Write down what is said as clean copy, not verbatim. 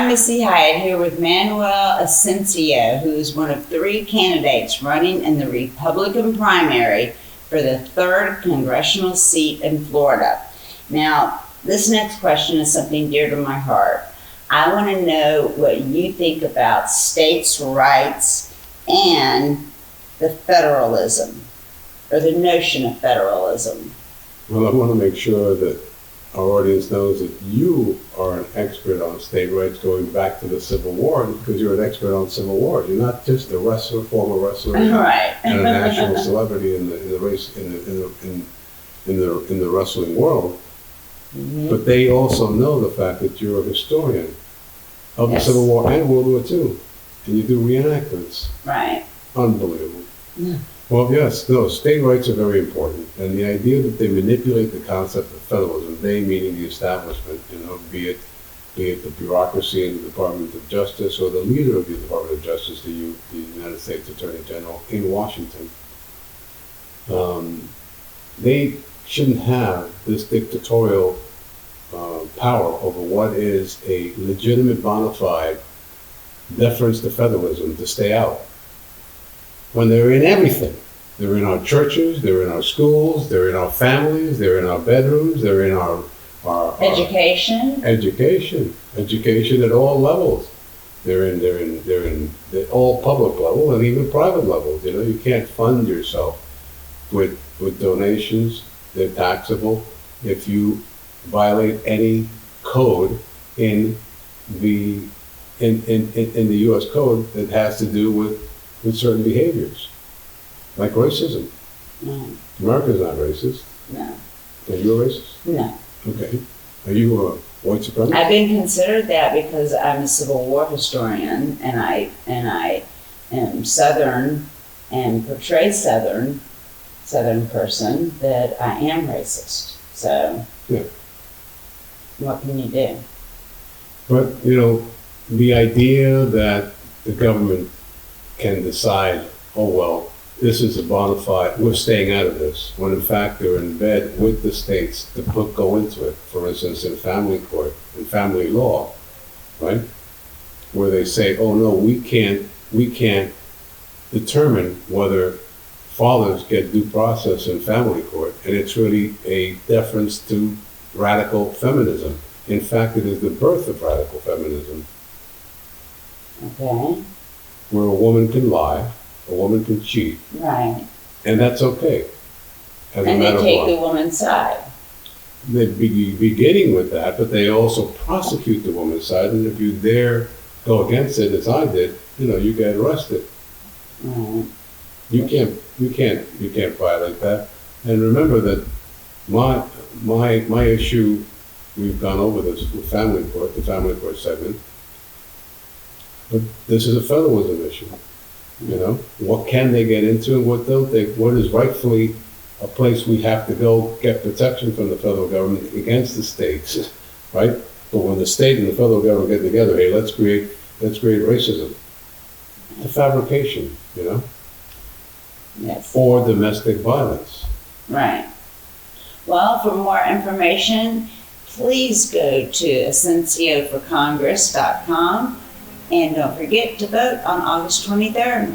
I'm Missy Hyatt here with Manuel Asensio, who is one of 3 candidates running in the Republican primary for the 3rd congressional seat in Florida. Now, this next question is something dear to my heart. I want to know what you think about states' rights and the federalism, or the notion of federalism. Well, I want to make sure that our audience knows that you are an expert on state rights going back to the Civil War, because you're an expert on Civil War. You're not just a wrestler, former wrestler, Right. and a national celebrity in the wrestling world. Mm-hmm. But they also know the fact that you're a historian of the Civil War and World War II, and you do reenactments. Right. Unbelievable. Yeah. Well, yes, no, state rights are very important, and the idea that they manipulate the concept of federalism, they meaning the establishment, be it the bureaucracy in the Department of Justice or the leader of the Department of Justice, the United States Attorney General in Washington, they shouldn't have this dictatorial power over what is a legitimate bona fide deference to federalism to stay out. When they're in everything. They're in our churches, they're in our schools, they're in our families, they're in our bedrooms, they're in our education. Education at all levels. They're in all public level and even private levels. You can't fund yourself with donations. They're taxable if you violate any code in the U.S. code that has to do with certain behaviors, like racism. No. America's not racist. No. Are you a racist? No. Okay. Are you a white supremacist? I've been considered that because I'm a Civil War historian, and I am Southern and portray Southern person, that I am racist. So, yeah. What can you do? But, the idea that the government can decide, oh, well, this is a bona fide, we're staying out of this, when in fact they're in bed with the states to go into it. For instance, in family court, in family law, right? Where they say, oh no, we can't determine whether fathers get due process in family court, and it's really a deference to radical feminism. In fact, it is the birth of radical feminism. Okay. Where a woman can lie, a woman can cheat. Right. And that's okay. And they take the woman's side. They'd be beginning with that, but they also prosecute the woman's side, and if you dare go against it, as I did, you get arrested. Right. You can't violate that. And remember that my issue, we've gone over this with family court, the family court segment, but this is a federalism issue. What can they get into and what don't they? What is rightfully a place we have to go get protection from the federal government against the states, right? But when the state and the federal government get together, hey, let's create racism. It's a fabrication, Yes. Or domestic violence. Right. Well, for more information, please go to AsensioForCongress.com, and don't forget to vote on August 23rd.